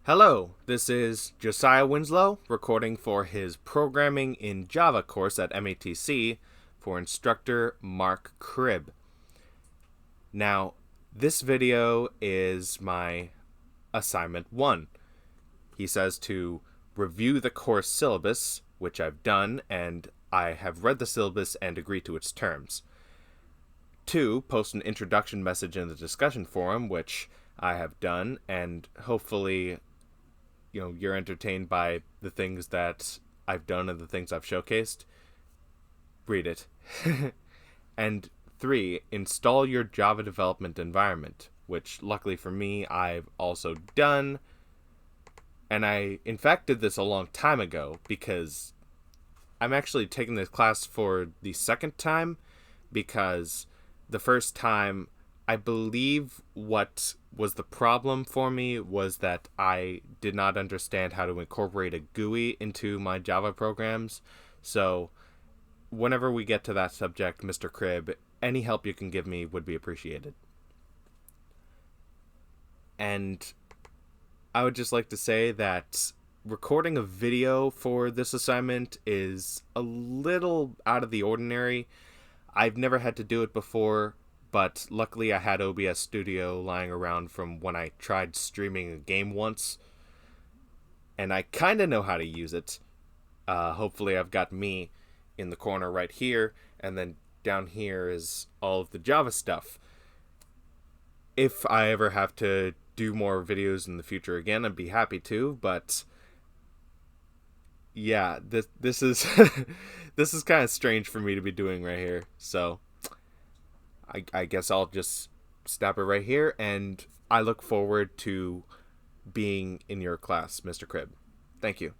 Hello, this is Josiah Winslow recording for his Programming in Java course at MATC for instructor Mark Cribb. Now, this video is my assignment 1. He says to review the course syllabus, which I've done, and I have read the syllabus and agreed to its terms. 2, post an introduction message in the discussion forum, which I have done, and hopefully you're entertained by the things that I've done and the things I've showcased. Read it. And 3, install your Java development environment, which luckily for me, I've also done. And I, in fact, did this a long time ago because I'm actually taking this class for the second time because the first time, I believe what was the problem for me was that I did not understand how to incorporate a GUI into my Java programs. So whenever we get to that subject, Mr. Cribb, any help you can give me would be appreciated. And I would just like to say that recording a video for this assignment is a little out of the ordinary. I've never had to do it before, but luckily I had OBS Studio lying around from when I tried streaming a game once, and I kind of know how to use it. Hopefully I've got me in the corner right here, and then down here is all of the Java stuff. If I ever have to do more videos in the future again, I'd be happy to, but yeah, this is this is kind of strange for me to be doing right here, so I guess I'll just stop it right here, and I look forward to being in your class, Mr. Cribb. Thank you.